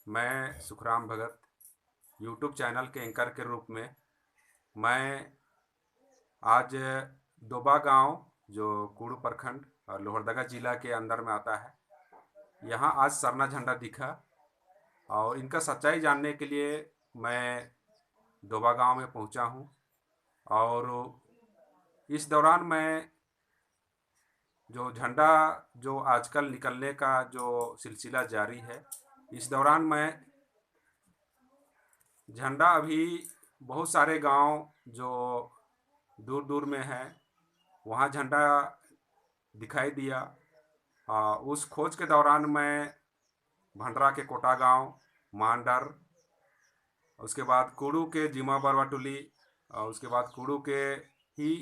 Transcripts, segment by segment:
मैं सुखराम भगत YouTube channel के anchor के रूप में मैं आज दोबा गांव जो कुड़ू प्रखंड और लोहरदगा जिला के अंदर में आता है, यहाँ आज सरना झंडा दिखा और इनका सच्चाई जानने के लिए मैं दोबा गांव में पहुंचा हूं। और इस दौरान मैं जो झंडा जो आजकल निकलने का जो सिलसिला जारी है, इस दौरान मैं झंडा अभी बहुत सारे गांव जो दूर दूर में हैं वहाँ झंडा दिखाई दिया। उस खोज के दौरान मैं भंडरा के कोटा गांव, मांडर, उसके बाद कुड़ू के जिमा बरवा टोली, और उसके बाद कुड़ू के ही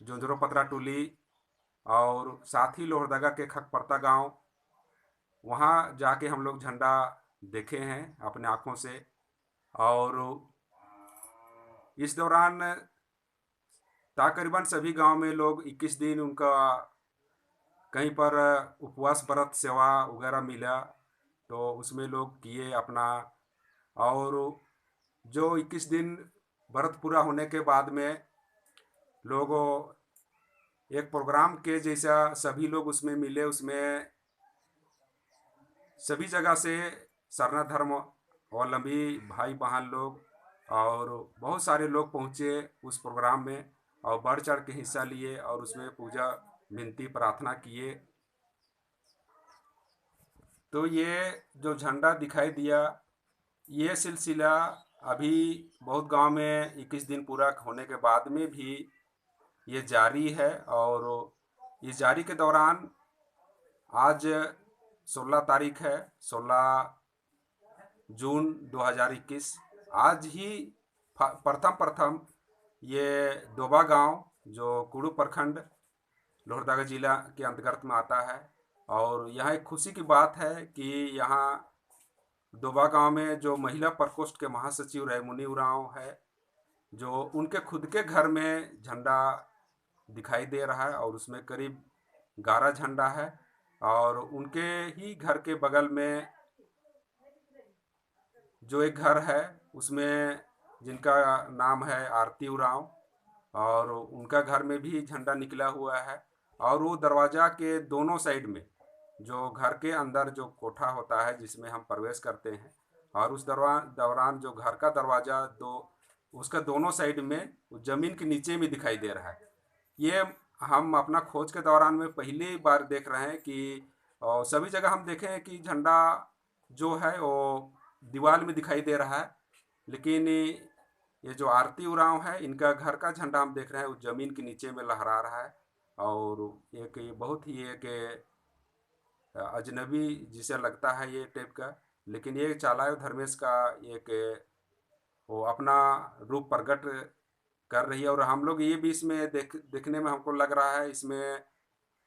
जोंजरो पतरा टोली और साथ ही लोहरदगा के खकपरता गांव, वहाँ जाके हम लोग झंडा देखे हैं अपने आँखों से। और इस दौरान तकरीबन सभी गांव में लोग 21 दिन उनका कहीं पर उपवास व्रत सेवा वगैरह मिला तो उसमें लोग किए अपना। और जो 21 दिन व्रत पूरा होने के बाद में लोगों एक प्रोग्राम के जैसा सभी लोग उसमें मिले। उसमें सभी जगह से सरना धर्म अवलंबी भाई बहन लोग और बहुत सारे लोग पहुँचे उस प्रोग्राम में और बढ़ चढ़ के हिस्सा लिए और उसमें पूजा विनती प्रार्थना किए। तो ये जो झंडा दिखाई दिया, ये सिलसिला अभी बहुत गांव में 21 दिन पूरा होने के बाद में भी ये जारी है। और इस जारी के दौरान आज 16 तारीख है, 16 जून 2021। आज ही प्रथम प्रथम ये दोबा गांव जो कुड़ू प्रखंड लोहरदगा जिला के अंतर्गत में आता है, और यहाँ एक खुशी की बात है कि यहाँ दोबा गांव में जो महिला प्रकोष्ठ के महासचिव रैमुनी उरांव है, जो उनके खुद के घर में झंडा दिखाई दे रहा है और उसमें करीब 11 झंडा है। और उनके ही घर के बगल में जो एक घर है उसमें जिनका नाम है आरती उरांव, और उनका घर में भी झंडा निकला हुआ है। और वो दरवाज़ा के दोनों साइड में जो घर के अंदर जो कोठा होता है जिसमें हम प्रवेश करते हैं, और उस दौरान जो घर का दरवाज़ा दो उसका दोनों साइड में ज़मीन के नीचे में दिखाई दे रहा है। ये हम अपना खोज के दौरान में पहली बार देख रहे हैं कि सभी जगह हम देखें कि झंडा जो है वो दीवार में दिखाई दे रहा है, लेकिन ये जो आरती उरांव है इनका घर का झंडा हम देख रहे हैं वो ज़मीन के नीचे में लहरा रहा है। और एक ये बहुत ही एक अजनबी जिसे लगता है ये टाइप का, लेकिन ये चालायो धर्मेश का एक वो अपना रूप प्रकट कर रही है। और हम लोग ये भी इसमें देखने में हमको लग रहा है, इसमें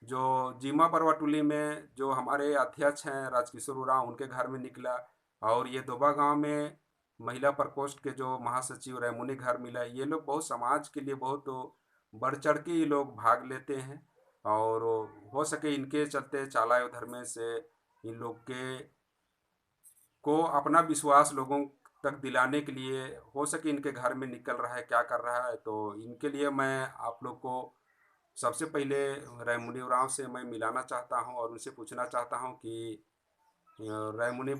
जो जीमा बरवा टोली में जो हमारे अध्यक्ष हैं राजकिशोर उरांव उनके घर में निकला, और ये दोबा गांव में महिला प्रकोष्ठ के जो महासचिव रैमुनी घर मिला। ये लोग बहुत समाज के लिए बहुत बढ़ चढ़ के ये लोग भाग लेते हैं, और हो सके इनके चलते चालायो धर्मेश से इन लोग के को अपना विश्वास लोगों तक दिलाने के लिए हो सके इनके घर में निकल रहा है, क्या कर रहा है। तो इनके लिए मैं आप लोग को सबसे पहले रैमुनी उरांव से मैं मिलाना चाहता हूं और उनसे पूछना चाहता हूं कि रैमुनी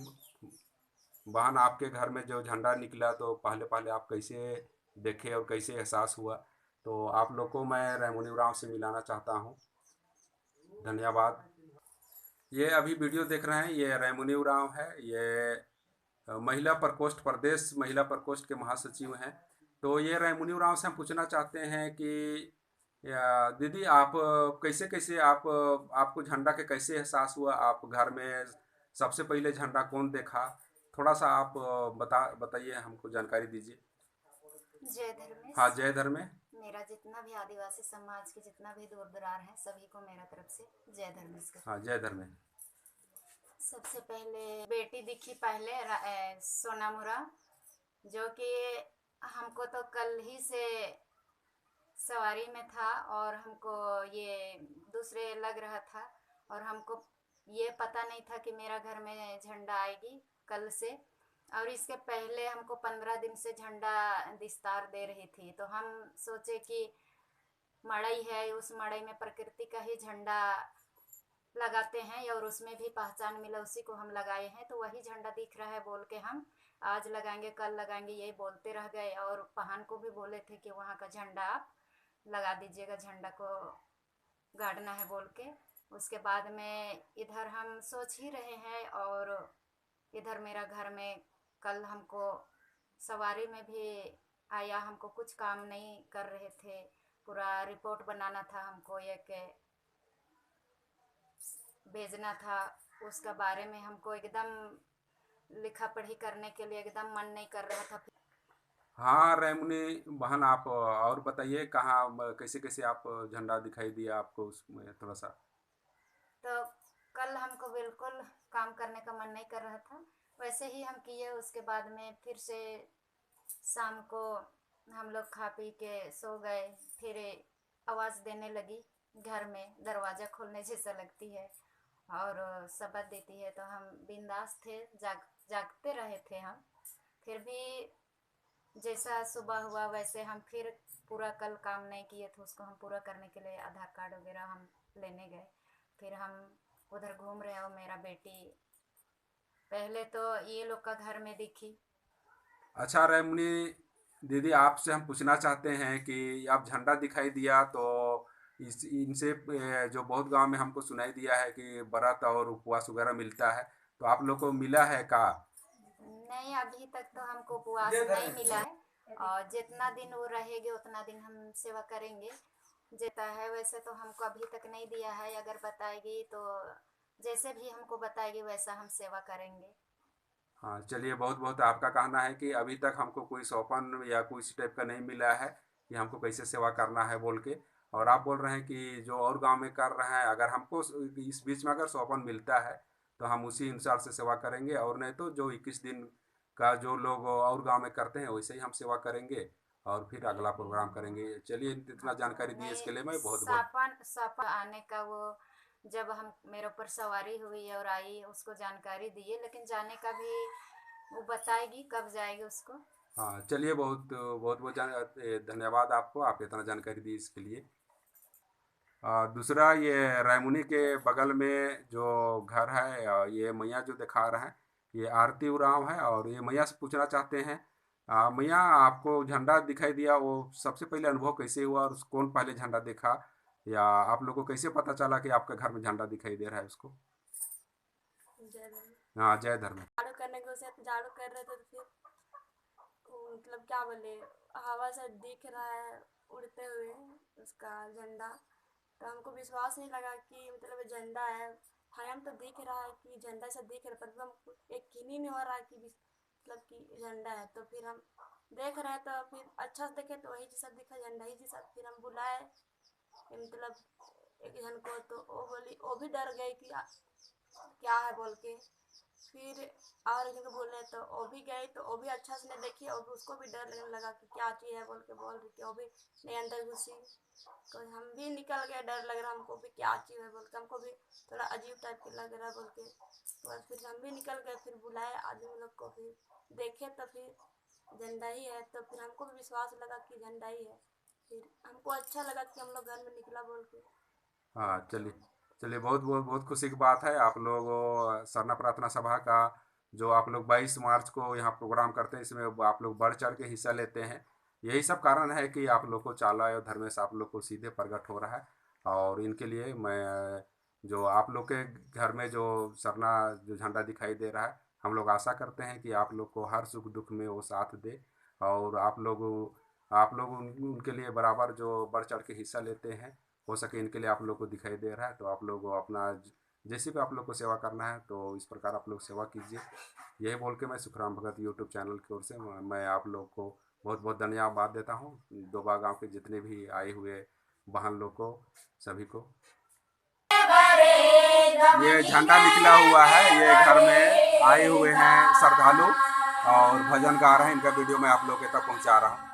बहन, आपके घर में जो झंडा निकला तो पहले पहले आप कैसे देखे और कैसे एहसास हुआ। तो आप लोग को मैं रैमुनी उरांव से मिलाना चाहता हूं। धन्यवाद। ये अभी वीडियो देख रहे हैं, ये रैमुनी उरांव है। ये महिला प्रकोष्ठ, प्रदेश महिला प्रकोष्ठ के महासचिव हैं। तो ये रैमुनी उरांव से हम पूछना चाहते हैं कि दीदी, आप कैसे कैसे आपको झंडा के कैसे एहसास हुआ, आप घर में सबसे पहले झंडा कौन देखा, थोड़ा सा आप बताइए, हमको जानकारी दीजिए। जय धर्मेश। हाँ, जय धर्म में। मेरा जितना भी आदिवासी समाज के जितना भी दूर दरार है सभी को मेरा तरफ से जय धर्मेश हाँ, करती हूँ। जय धर्म में। सबसे पहले बेटी दिखी पहले सोनामुरा, जो कि हमको तो कल ही से सवारी में था और हमको ये दूसरे लग रहा था, और हमको ये पता नहीं था कि मेरा घर में झंडा लगाएगी कल से। और इसके पहले हमको 15 दिन से झंडा विस्तार दे रही थी, तो हम सोचे कि मड़ई है, उस मड़ई में प्रकृति का ही झंडा लगाते हैं और उसमें भी पहचान मिला, उसी को हम लगाए हैं। तो वही झंडा दिख रहा है बोल के हम आज लगाएंगे कल लगाएंगे यही बोलते रह गए। और पहन को भी बोले थे कि वहाँ का झंडा आप लगा दीजिएगा, झंडा को गाड़ना है बोल के। उसके बाद में इधर हम सोच ही रहे हैं। और इधर मेरा घर में कल हमको सवारी में भी आया, हमको कुछ काम नहीं कर रहे थे, पूरा रिपोर्ट बनाना था हमको, एक भेजना था, उसका बारे में हमको एकदम लिखा पढ़ी करने के लिए एकदम मन नहीं कर रहा था। हाँ रैमुनी बहन, आप और बताइए कहाँ कैसे कैसे आप झंडा दिखाई दिया आपको उसमें थोड़ा सा। तो कल हमको बिल्कुल काम करने का मन नहीं कर रहा था, वैसे ही हम किए। उसके बाद में फिर से शाम को हम लोग खा पी के सो गए। फिर आवाज़ देने लगी घर में, दरवाज़ा खोलने जैसा लगती है और शब्द देती है। तो हम बिंदास थे, जागते रहे थे हम। फिर भी जैसा सुबह हुआ वैसे हम फिर पूरा कल काम नहीं किए थे, उसको हम पूरा करने के लिए आधार कार्ड वगैरह हम लेने गए। फिर हम उधर घूम रहे और मेरा बेटी पहले तो ये लोग का घर में दिखी। अच्छा रैमुनी दीदी, आपसे हम पूछना चाहते हैं कि आप झंडा दिखाई दिया तो इस इनसे जो बहुत गांव में हमको सुनाई दिया है कि व्रत और उपवास वगैरह मिलता है, तो आप लोग को मिला है का? नहीं, अभी तक तो हमको उपवास नहीं मिला है। और जितना दिन वो रहेगी उतना दिन हम सेवा करेंगे। जेता है वैसे तो हमको अभी तक नहीं दिया है, अगर बताएगी तो जैसे भी हमको बताएगी वैसा हम सेवा करेंगे। हाँ चलिए, बहुत बहुत आपका कहना है कि अभी तक हमको कोई सौपन या कोई इस टाइप का नहीं मिला है कि हमको कैसे सेवा करना है बोल के। और आप बोल रहे हैं कि जो और गांव में कर रहे हैं, अगर हमको इस बीच में अगर सौपन मिलता है तो हम उसी अनुसार से सेवा करेंगे, और नहीं तो जो 21 दिन का जो लोग और गांव में करते हैं वैसे ही हम सेवा करेंगे और फिर अगला प्रोग्राम करेंगे। चलिए, इतना जानकारी दी नहीं, इसके लिए मैं बहुत बहुत। सापन सापन आने का वो जब हम मेरे ऊपर सवारी हुई और आई उसको जानकारी दिए, लेकिन जाने का भी वो बताएगी कब जाएगी उसको। हाँ चलिए, बहुत बहुत बहुत धन्यवाद आपको, आप इतना जानकारी दी इसके लिए। दूसरा, ये रायमुनी के बगल में जो घर है, ये मैया जो दिखा रहे हैं, ये आरती उरांव है। और ये मैया से पूछना चाहते हैं, मैया आपको झंडा दिखाई दिया, वो सबसे पहले अनुभव कैसे हुआ और कौन पहले झंडा देखा, या आप लोग को कैसे पता चला कि आपके घर में झंडा दिखाई दे रहा है उसको? जय धर्म। हाँ जय धर्म। झाड़ू करने के उसे झाड़ू कर रहे थे तो फिर मतलब क्या बोले, हवा से दिख रहा है उड़ते हुए उसका झंडा। तो हमको विश्वास नहीं लगा कि मतलब झंडा है। हम तो दिख रहा है कि झंडा से दिख रहा, पर हमको यकीन ही नहीं हो रहा कि मतलब कि झंडा है। तो फिर हम देख रहे हैं तो फिर अच्छा से देखे तो वही जैसा दिखा, झंडा ही जैसा। फिर हम बुलाए मतलब एक जन को, तो वो बोली, वो भी डर गई कि क्या है बोल के। फिर और जगह बोले तो वो भी गई, तो वो भी अच्छा से नहीं देखी और उसको भी डर लगने लगा कि क्या चीज़ है बोल के बोल रही थी। वो भी नहीं अंदर घुसी, तो हम भी निकल गए, डर लग रहा हमको भी क्या चीज़ है बोल के, हमको भी थोड़ा अजीब टाइप के लग रहा बोल के। तो बस फिर हम भी निकल गए, फिर बुलाए आदमी लोग को, फिर देखे तो फिर झंडा ही है। तो फिर हमको भी विश्वास लगा कि झंडा ही है। फिर हमको अच्छा लगा कि हम लोग घर में निकला बोल के। हाँ चलिए, चलिए बहुत बहुत बहुत खुशी की बात है। आप लोग सरना प्रार्थना सभा का जो आप लोग 22 मार्च को यहाँ प्रोग्राम करते हैं, इसमें आप लोग बढ़ चढ़ के हिस्सा लेते हैं। यही सब कारण है कि आप लोग को चाला और धर्मेश आप लोग को सीधे प्रकट हो रहा है। और इनके लिए मैं, जो आप लोग के घर में जो सरना जो झंडा दिखाई दे रहा है, हम लोग आशा करते हैं कि आप लोग को हर सुख दुख में वो साथ दे। और आप लोग उनके लिए बराबर जो बढ़ चढ़ के हिस्सा लेते हैं, हो सके इनके लिए आप लोग को दिखाई दे रहा है। तो आप लोग अपना जैसे भी आप लोग को सेवा करना है तो इस प्रकार आप लोग सेवा कीजिए। यही बोल के मैं सुखराम भगत यूट्यूब चैनल की ओर से मैं आप लोग को बहुत बहुत धन्यवाद देता हूँ। दोबा गांव के जितने भी आए हुए बहन लोग को, सभी को। ये झंडा निकला हुआ है, ये घर में आए हुए हैं श्रद्धालु और भजन गा रहे हैं। इनका वीडियो मैं आप लोग के तक पहुंचा रहा हूँ।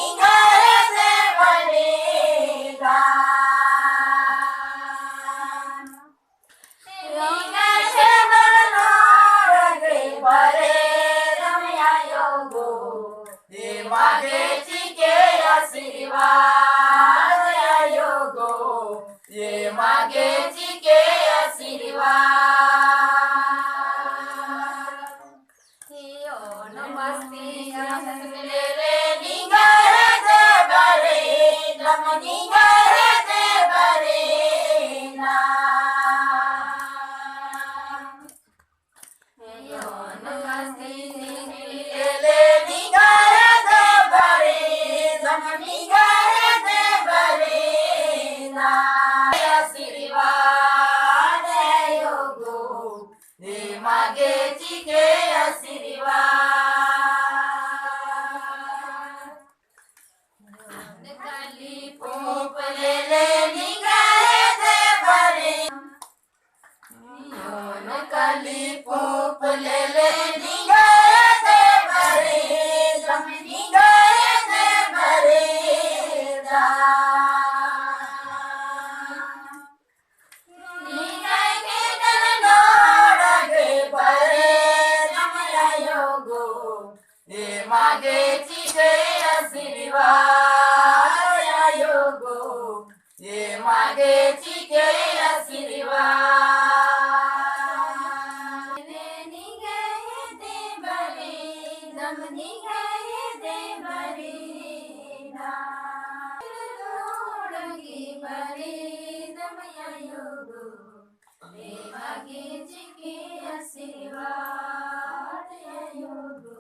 निगाहे बरेगा निगाहे नरनारगे बरे रमया योगो ये मागे चिके आशीर्वाद योगो ये मागे चिके आशीर्वाद यो नमस्ते ले रे निगाहे दे बरे रम निगाहे दे बरे ना यो नमस्ते ले निगाहे दे बरे रम निगाहे दे बरे ना आशीर्वाद योगो ये मागे चिके आशीर्वाद कली पोप ले ले निगाहे दे बरे योन कली पोप ले ले निगाहे दे बरे जम निगाहे दे बरे दा निगाहे नन नोड़गे बरे रमया योगो ये मागे चिके आशीर्वाद योगो ये मागे चिके आशीर्वाद निगाहे दे बरे दम निगाहे दे बरे ना नोड़गे बरे रमया योगो ये मागे चिके आशीर्वाद योगो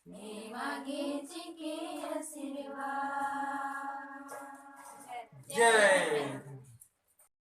ये मागे चिके आशीर्वाद जय